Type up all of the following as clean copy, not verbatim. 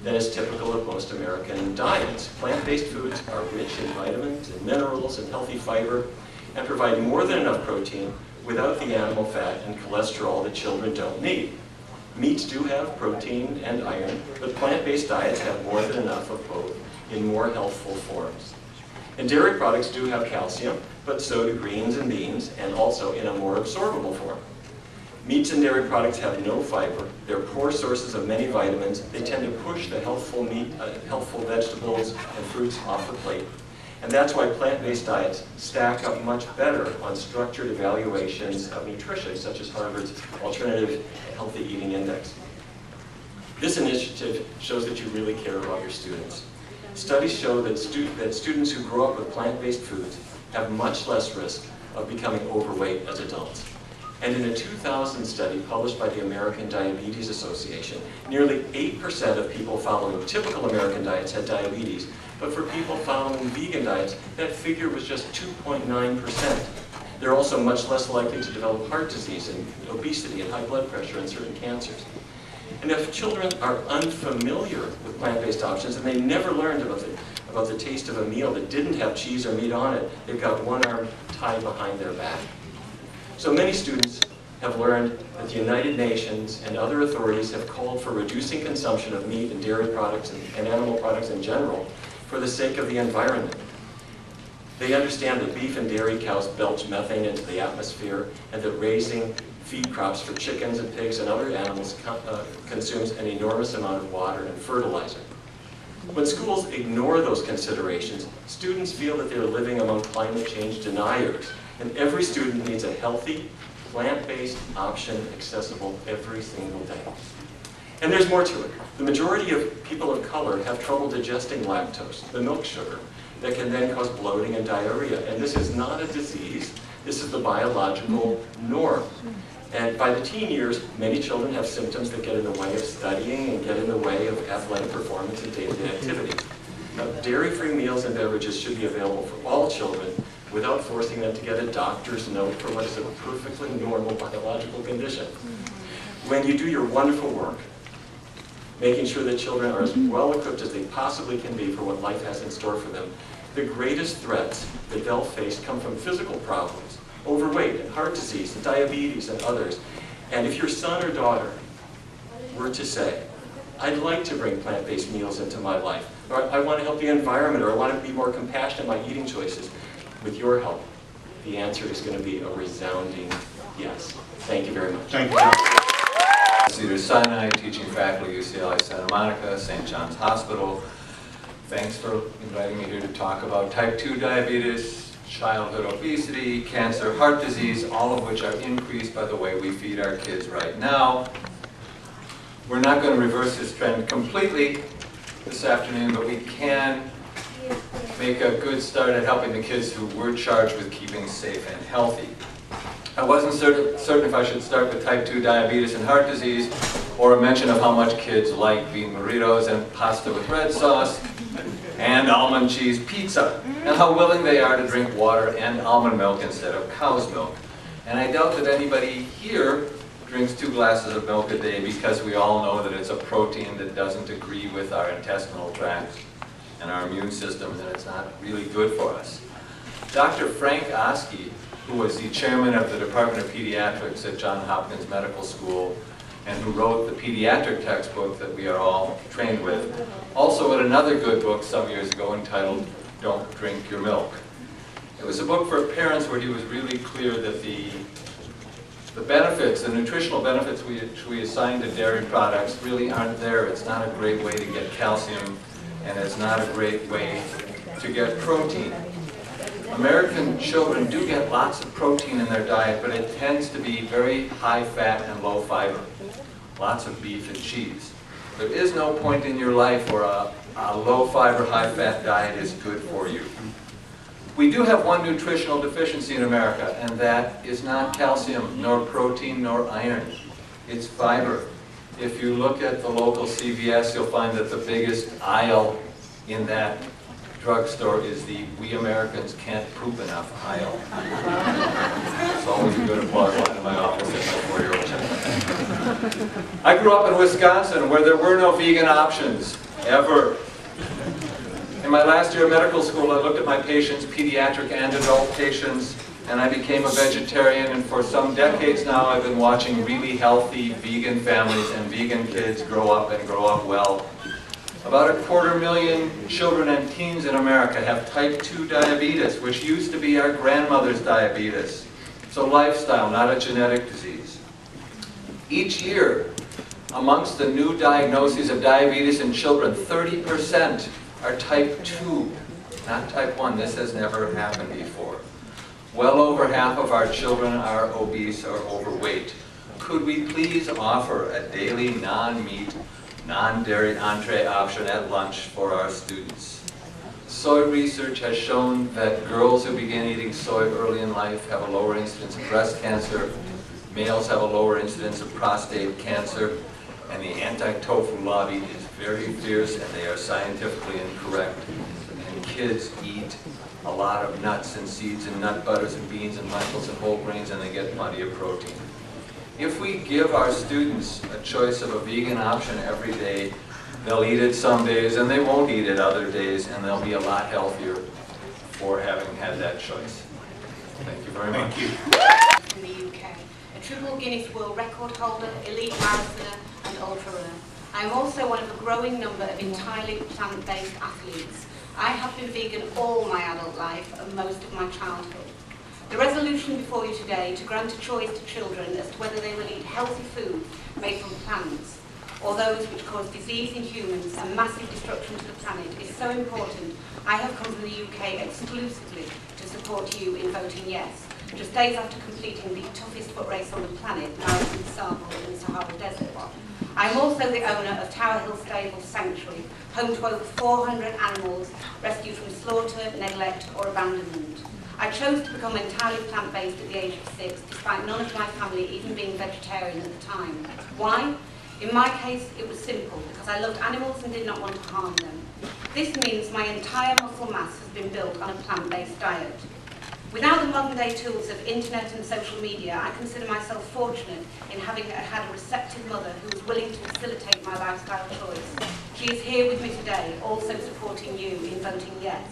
than is typical of most American diets. Plant-based foods are rich in vitamins and minerals and healthy fiber and provide more than enough protein without the animal fat and cholesterol that children don't need. Meats do have protein and iron, but plant-based diets have more than enough of both in more healthful forms. And dairy products do have calcium, but so do greens and beans, and also in a more absorbable form. Meats and dairy products have no fiber. They're poor sources of many vitamins. They tend to push the healthful vegetables and fruits off the plate. And that's why plant-based diets stack up much better on structured evaluations of nutrition, such as Harvard's Alternative Healthy Eating Index. This initiative shows that you really care about your students. Studies show that students who grow up with plant-based foods have much less risk of becoming overweight as adults. And in a 2000 study published by the American Diabetes Association, nearly 8% of people following typical American diets had diabetes, but for people following vegan diets, that figure was just 2.9%. They're also much less likely to develop heart disease and obesity and high blood pressure and certain cancers. And if children are unfamiliar with plant-based options and they never learned about the taste of a meal that didn't have cheese or meat on it, they've got one arm tied behind their back. So many students have learned that the United Nations and other authorities have called for reducing consumption of meat and dairy products and animal products in general for the sake of the environment. They understand that beef and dairy cows belch methane into the atmosphere and that raising feed crops for chickens and pigs and other animals consumes an enormous amount of water and fertilizer. When schools ignore those considerations, students feel that they're living among climate change deniers, and every student needs a healthy, plant-based option accessible every single day. And there's more to it. The majority of people of color have trouble digesting lactose, the milk sugar, that can then cause bloating and diarrhea. And this is not a disease, this is the biological norm. And by the teen years, many children have symptoms that get in the way of studying and get in the way of athletic performance and day-to-day activity. Now, dairy-free meals and beverages should be available for all children without forcing them to get a doctor's note for what is a perfectly normal biological condition. When you do your wonderful work, making sure that children are as well equipped as they possibly can be for what life has in store for them, the greatest threats that they'll face come from physical problems, overweight and heart disease and diabetes and others. And if your son or daughter were to say, I'd like to bring plant-based meals into my life, or I want to help the environment, or I want to be more compassionate in my eating choices, with your help, the answer is going to be a resounding yes. Thank you very much. Thank you. Cedars-Sinai, teaching faculty, UCLA Santa Monica, St. John's Hospital. Thanks for inviting me here to talk about type 2 diabetes, childhood obesity, cancer, heart disease, all of which are increased by the way we feed our kids right now. We're not going to reverse this trend completely this afternoon, but we can make a good start at helping the kids who were charged with keeping safe and healthy. I wasn't certain if I should start with type 2 diabetes and heart disease, or a mention of how much kids like bean burritos and pasta with red sauce, and almond cheese pizza, and how willing they are to drink water and almond milk instead of cow's milk. And I doubt that anybody here drinks 2 glasses of milk a day, because we all know that it's a protein that doesn't agree with our intestinal tract and our immune system, and that it's not really good for us. Dr. Frank Oski, who was the chairman of the Department of Pediatrics at Johns Hopkins Medical School, and who wrote the pediatric textbook that we are all trained with, also wrote another good book some years ago entitled Don't Drink Your Milk. It was a book for parents where he was really clear that the benefits, the nutritional benefits we assign to dairy products really aren't there. It's not a great way to get calcium, and it's not a great way to get protein. American children do get lots of protein in their diet, but it tends to be very high fat and low fiber. Lots of beef and cheese. There is no point in your life where a low fiber, high fat diet is good for you. We do have one nutritional deficiency in America, and that is not calcium, nor protein, nor iron. It's fiber. If you look at the local CVS, you'll find that the biggest aisle in that drugstore is the "We Americans Can't Poop Enough" aisle. It's always a good applause line in my office at my 4-year-old child. I grew up in Wisconsin where there were no vegan options, ever. In my last year of medical school, I looked at my patients, pediatric and adult patients, and I became a vegetarian, and for some decades now I've been watching really healthy vegan families and vegan kids grow up and grow up well. About 250,000 children and teens in America have type 2 diabetes, which used to be our grandmother's diabetes. It's a lifestyle, not a genetic disease. Each year, amongst the new diagnoses of diabetes in children, 30% are type 2, not type 1. This has never happened before. Well over half of our children are obese or overweight. Could we please offer a daily non-meat, non-dairy entree option at lunch for our students? Soy research has shown that girls who begin eating soy early in life have a lower incidence of breast cancer, males have a lower incidence of prostate cancer, and the anti-tofu lobby is very fierce and they are scientifically incorrect. And kids eat a lot of nuts and seeds and nut butters and beans and lentils and whole grains, and they get plenty of protein. If we give our students a choice of a vegan option every day, they'll eat it some days and they won't eat it other days, and they'll be a lot healthier for having had that choice. Thank you very much. Thank you. In the UK, a triple Guinness World Record holder, elite marathoner and ultra runner. I am also one of a growing number of entirely plant-based athletes. I have been vegan all my adult life and most of my childhood. The resolution before you today to grant a choice to children as to whether they will eat healthy food made from plants or those which cause disease in humans and massive destruction to the planet is so important. I have come from the UK exclusively to support you in voting yes, just days after completing the toughest foot race on the planet, Marathon Sable in the Sahara Desert. I am also the owner of Tower Hill Stable Sanctuary, home to over 400 animals rescued from slaughter, neglect or abandonment. I chose to become entirely plant-based at the age of 6, despite none of my family even being vegetarian at the time. Why? In my case, it was simple, because I loved animals and did not want to harm them. This means my entire muscle mass has been built on a plant-based diet. Without the modern-day tools of internet and social media, I consider myself fortunate in having had a receptive mother who was willing to facilitate my lifestyle choice. She is here with me today, also supporting you in voting yes.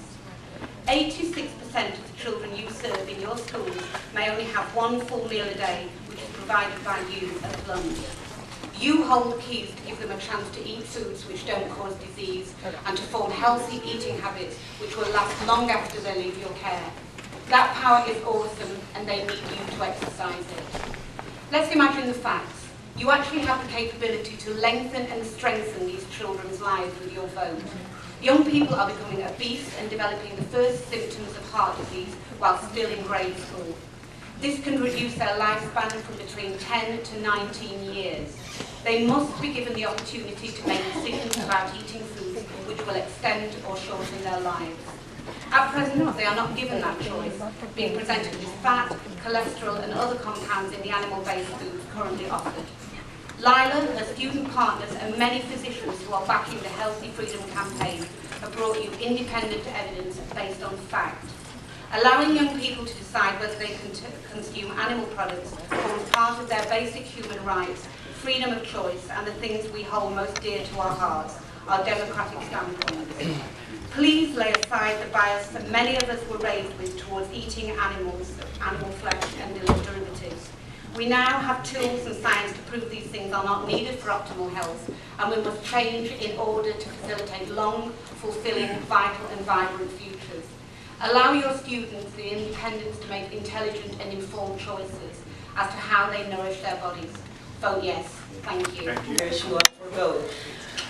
86% of the children you serve in your schools may only have one full meal a day, which is provided by you at lunch. You hold the keys to give them a chance to eat foods which don't cause disease and to form healthy eating habits which will last long after they leave your care. That power is awesome and they need you to exercise it. Let's imagine the facts. You actually have the capability to lengthen and strengthen these children's lives with your vote. Young people are becoming obese and developing the first symptoms of heart disease while still in grade school. This can reduce their lifespan from between 10 to 19 years. They must be given the opportunity to make decisions about eating foods which will extend or shorten their lives. At present, they are not given that choice, being presented with fat, cholesterol and other compounds in the animal-based foods currently offered. Lila, her student partners and many physicians who are backing the Healthy Freedom campaign have brought you independent evidence based on fact. Allowing young people to decide whether they can consume animal products forms part of their basic human rights, freedom of choice and the things we hold most dear to our hearts, our democratic standpoints. Please lay aside the bias that many of us were raised with towards eating animals, animal flesh and derivatives. We now have tools and science to prove these things are not needed for optimal health, and we must change in order to facilitate long, fulfilling, vital and vibrant futures. Allow your students the independence to make intelligent and informed choices as to how they nourish their bodies. Vote yes. Thank you. There's you up for vote.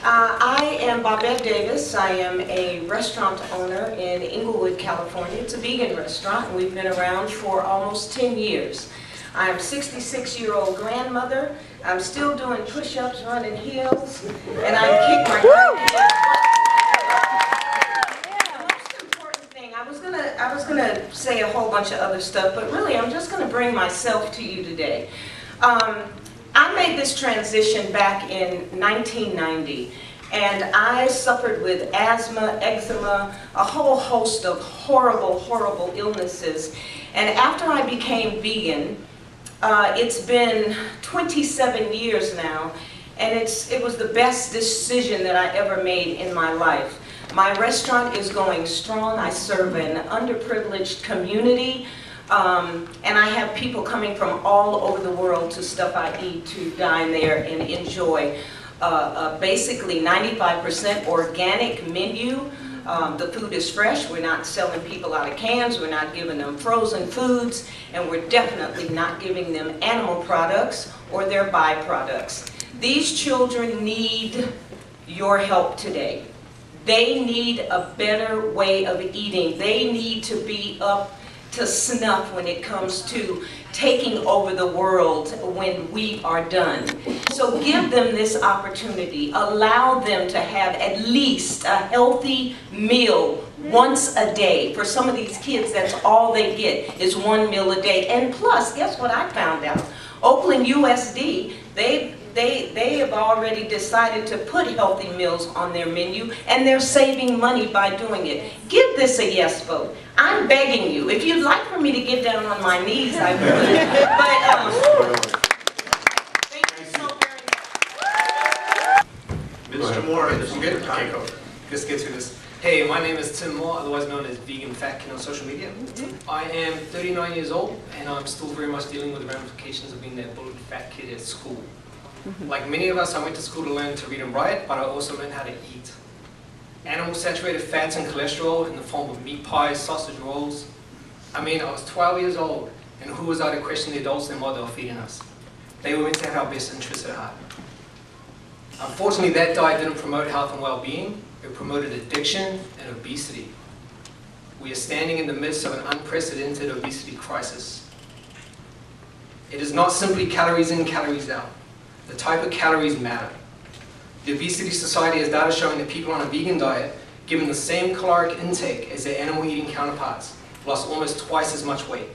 I am Bobette Davis. I am a restaurant owner in Inglewood, California. It's a vegan restaurant, and we've been around for almost 10 years. I'm a 66-year-old grandmother. I'm still doing push-ups, running heels, and I kick my The most important thing, I was gonna say a whole bunch of other stuff, but really I'm just gonna bring myself to you today. I made this transition back in 1990, And I suffered with asthma, eczema, a whole host of horrible, horrible illnesses. And after I became vegan, it's been 27 years now, and it was the best decision that I ever made in my life. My restaurant is going strong. I serve an underprivileged community, and I have people coming from all over the world to Stuff I Eat to dine there and enjoy basically 95% organic menu. The food is fresh. We're not selling people out of cans. We're not giving them frozen foods, and we're definitely not giving them animal products or their byproducts. These children need your help today. They need a better way of eating. They need to be up to snuff when it comes to taking over the world when we are done. So give them this opportunity. Allow them to have at least a healthy meal once a day. For some of these kids, that's all they get is one meal a day. And plus, guess what I found out? Oakland USD, they have already decided to put healthy meals on their menu, and they're saving money by doing it. Give this a yes vote. I'm begging you. If you'd like for me to get down on my knees, I would. But thank you so very much. Mr. Moore, this is good. Okay, go. Let's get through this. Hey, my name is Tim Moore, otherwise known as Vegan Fat Kid on social media. I am 39 years old, and I'm still very much dealing with the ramifications of being that bullied fat kid at school. Like many of us, I went to school to learn to read and write, but I also learned how to eat. Animal-saturated fats and cholesterol in the form of meat pies, sausage rolls. I mean, I was 12 years old, and who was I to question the adults and what they were feeding us? They were meant to have our best interests at heart. Unfortunately, that diet didn't promote health and well-being. It promoted addiction and obesity. We are standing in the midst of an unprecedented obesity crisis. It is not simply calories in, calories out. The type of calories matter. The Obesity Society has data showing that people on a vegan diet, given the same caloric intake as their animal-eating counterparts, lost almost twice as much weight.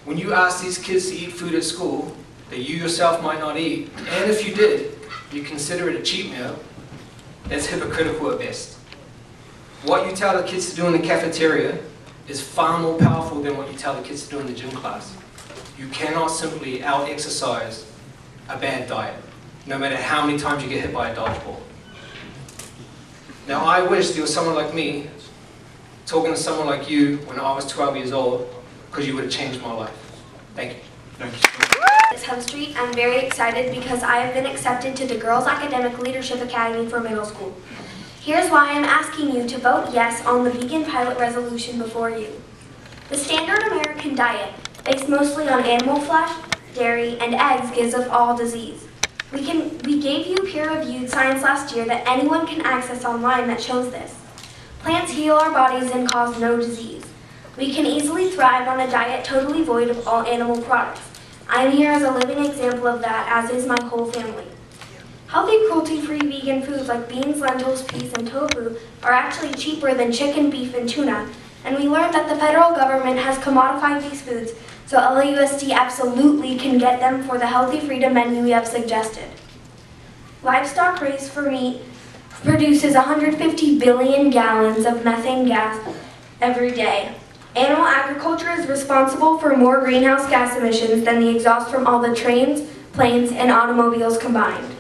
When you ask these kids to eat food at school that you yourself might not eat, and if you did, you consider it a cheat meal, that's hypocritical at best. What you tell the kids to do in the cafeteria is far more powerful than what you tell the kids to do in the gym class. You cannot simply out-exercise a bad diet, no matter how many times you get hit by a dodgeball. Now, I wish there was someone like me talking to someone like you when I was 12 years old, because you would have changed my life. Thank you. Thank you. Ms. Hemstreet, I'm very excited because I have been accepted to the Girls Academic Leadership Academy for middle school. Here's why I'm asking you to vote yes on the vegan pilot resolution before you. The standard American diet, based mostly on animal flesh, dairy, and eggs, gives us all disease. We gave you peer-reviewed science last year that anyone can access online that shows this. Plants heal our bodies and cause no disease. We can easily thrive on a diet totally void of all animal products. I am here as a living example of that, as is my whole family. Healthy, cruelty-free vegan foods like beans, lentils, peas, and tofu are actually cheaper than chicken, beef, and tuna, and we learned that the federal government has commodified these foods, so LAUSD absolutely can get them for the healthy freedom menu we have suggested. Livestock raised for meat produces 150 billion gallons of methane gas every day. Animal agriculture is responsible for more greenhouse gas emissions than the exhaust from all the trains, planes, and automobiles combined.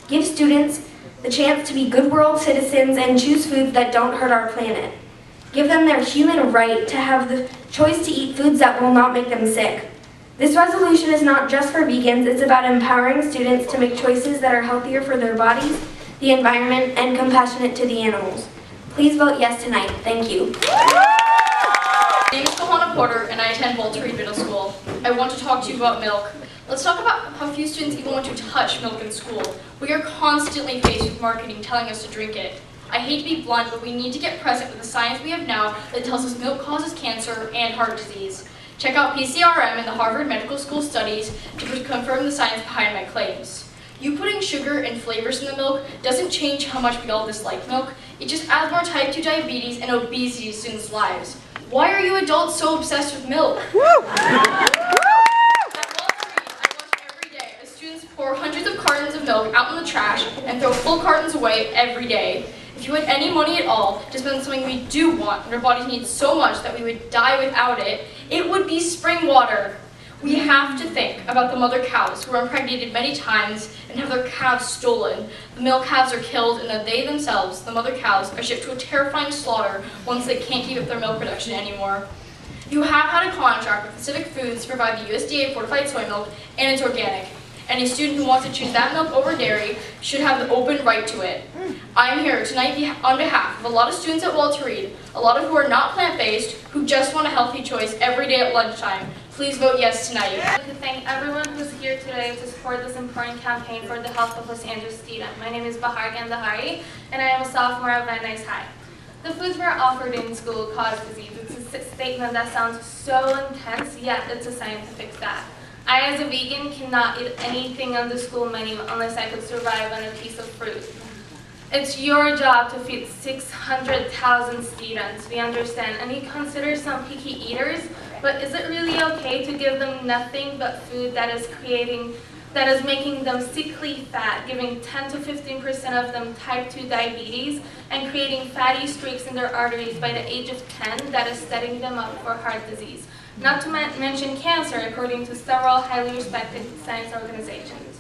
Give students the chance to be good world citizens and choose foods that don't hurt our planet. Give them their human right to have the choice to eat foods that will not make them sick. This resolution is not just for vegans, it's about empowering students to make choices that are healthier for their bodies, the environment, and compassionate to the animals. Please vote yes tonight. Thank you. My name is Kohana Porter, and I attend Walter Reed Middle School. I want to talk to you about milk. Let's talk about how few students even want to touch milk in school. We are constantly faced with marketing telling us to drink it. I hate to be blunt, but we need to get present with the science we have now that tells us milk causes cancer and heart disease. Check out PCRM and the Harvard Medical School studies to confirm the science behind my claims. You putting sugar and flavors in the milk doesn't change how much we all dislike milk. It just adds more type 2 diabetes and obesity to students' lives. Why are you adults so obsessed with milk? At Walter Reed, I watch every day as students pour hundreds of cartons of milk out in the trash and throw full cartons away every day. If you had any money at all to spend on something we do want and our bodies need so much that we would die without it, it would be spring water. We have to think about the mother cows who are impregnated many times and have their calves stolen. The male calves are killed and then they themselves, the mother cows, are shipped to a terrifying slaughter once they can't keep up their milk production anymore. You have had a contract with Pacific Foods to provide the USDA fortified soy milk, and it's organic. Any student who wants to choose that milk over dairy should have the open right to it. I'm here tonight on behalf of a lot of students at Walter Reed, a lot of who are not plant-based, who just want a healthy choice every day at lunchtime. Please vote yes tonight. I'd like to thank everyone who's here today to support this important campaign for the health of Los Angeles students. My name is Bahar Gandhari, and I am a sophomore at Van Nuys High. The foods we're offered in school cause disease. It's a statement that sounds so intense, yet it's a scientific fact. I, as a vegan, cannot eat anything on the school menu unless I could survive on a piece of fruit. It's your job to feed 600,000 students, we understand, and you consider some picky eaters, but is it really okay to give them nothing but food that is making them sickly fat, giving 10 to 15% of them type 2 diabetes, and creating fatty streaks in their arteries by the age of 10 that is setting them up for heart disease? Not to mention cancer, according to several highly respected science organizations.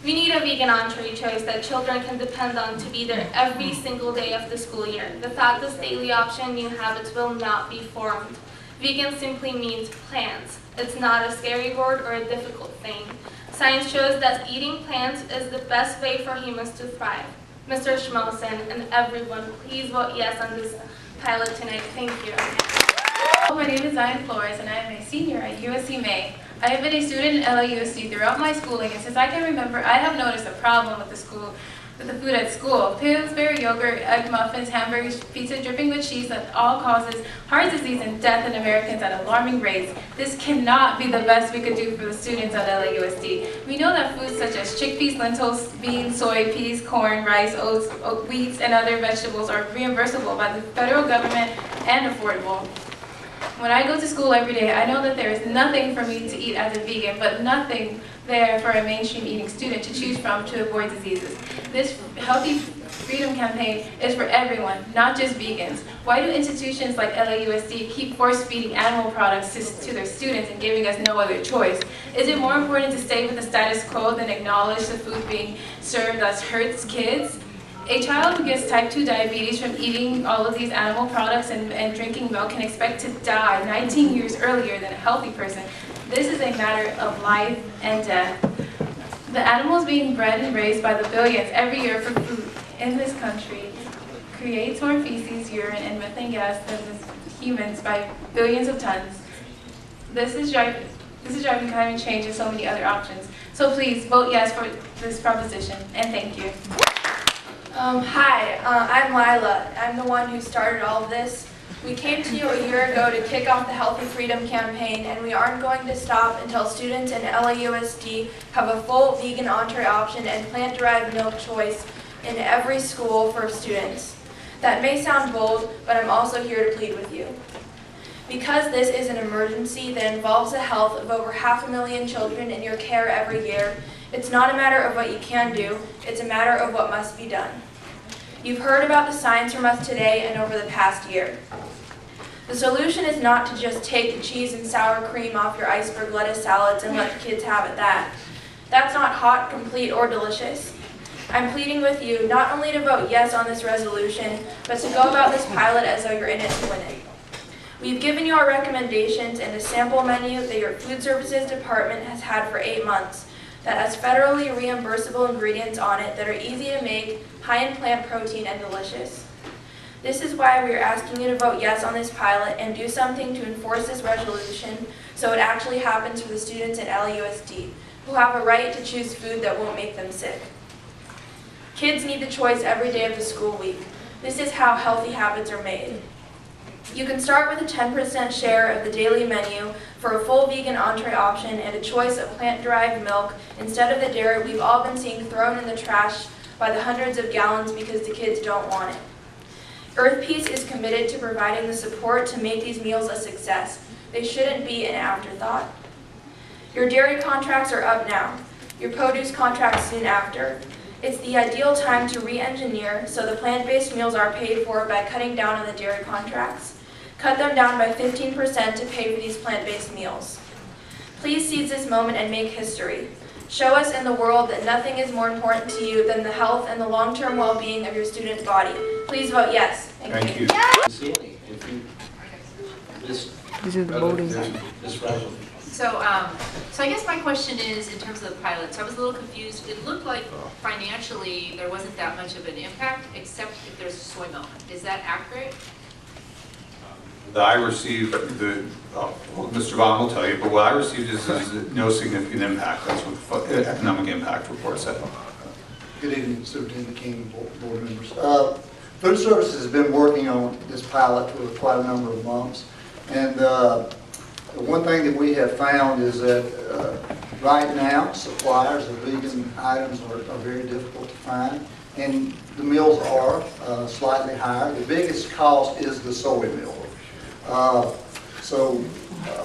We need a vegan entree choice that children can depend on to be there every single day of the school year. Without this daily option, new habits will not be formed. Vegan simply means plants. It's not a scary word or a difficult thing. Science shows that eating plants is the best way for humans to thrive. Mr. Schmelson and everyone, please vote yes on this pilot tonight. Thank you. My name is Zion Flores and I am a senior at USC May. I have been a student at LAUSD throughout my schooling, and since I can remember, I have noticed a problem with the food at school. Pillsbury yogurt, egg muffins, hamburgers, pizza dripping with cheese that all causes heart disease and death in Americans at alarming rates. This cannot be the best we could do for the students at LAUSD. We know that foods such as chickpeas, lentils, beans, soy, peas, corn, rice, oats, wheats, and other vegetables are reimbursable by the federal government and affordable. When I go to school every day, I know that there is nothing for me to eat as a vegan, but nothing there for a mainstream eating student to choose from to avoid diseases. This Healthy Freedom campaign is for everyone, not just vegans. Why do institutions like LAUSD keep force-feeding animal products to their students and giving us no other choice? Is it more important to stay with the status quo than acknowledge the food being served that hurts kids? A child who gets type 2 diabetes from eating all of these animal products and drinking milk can expect to die 19 years earlier than a healthy person. This is a matter of life and death. The animals being bred and raised by the billions every year for food in this country creates more feces, urine, and methane gas than humans by billions of tons. This is driving climate change and so many other options. So please vote yes for this proposition, and thank you. Hi, I'm Lila. I'm the one who started all of this. We came to you a year ago to kick off the Healthy Freedom campaign, and we aren't going to stop until students in LAUSD have a full vegan entree option and plant-derived milk choice in every school for students. That may sound bold, but I'm also here to plead with you. Because this is an emergency that involves the health of over 500,000 children in your care every year, it's not a matter of what you can do, it's a matter of what must be done. You've heard about the science from us today and over the past year. The solution is not to just take the cheese and sour cream off your iceberg lettuce salads and let the kids have it that. That's not hot, complete, or delicious. I'm pleading with you not only to vote yes on this resolution, but to go about this pilot as though you're in it to win it. We've given you our recommendations and a sample menu that your food services department has had for 8 months that has federally reimbursable ingredients on it that are easy to make, high in plant protein, and delicious. This is why we are asking you to vote yes on this pilot and do something to enforce this resolution so it actually happens for the students at LAUSD, who have a right to choose food that won't make them sick. Kids need the choice every day of the school week. This is how healthy habits are made. You can start with a 10% share of the daily menu for a full vegan entree option and a choice of plant-derived milk instead of the dairy we've all been seeing thrown in the trash by the hundreds of gallons because the kids don't want it. Earth Peace is committed to providing the support to make these meals a success. They shouldn't be an afterthought. Your dairy contracts are up now. Your produce contracts soon after. It's the ideal time to re-engineer so the plant-based meals are paid for by cutting down on the dairy contracts. Cut them down by 15% to pay for these plant-based meals. Please seize this moment and make history. Show us in the world that nothing is more important to you than the health and the long-term well-being of your student body. Please vote yes. Thank you. Sandy, if you, Ms. This is the voting. Ms. Ragland. So I guess my question is, in terms of the pilot, so I was a little confused. It looked like financially there wasn't that much of an impact, except if there's soy milk. Is that accurate? I received well, Mr. Vaughn will tell you, but what I received is no significant impact. That's what the economic impact report said. Good evening, Superintendent King, board members. Food Services has been working on this pilot for quite a number of months. And one thing that we have found is that right now, suppliers of vegan items are very difficult to find. And the meals are slightly higher. The biggest cost is the soy meal.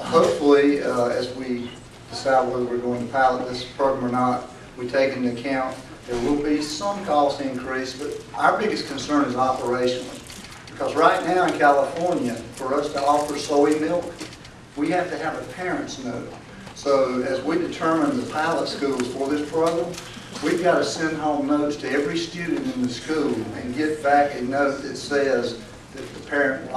Hopefully, as we decide whether we're going to pilot this program or not, we take into account there will be some cost increase, but our biggest concern is operationally. Because right now in California, for us to offer soy milk, we have to have a parent's note. So as we determine the pilot schools for this program, we've got to send home notes to every student in the school and get back a note that says that the parent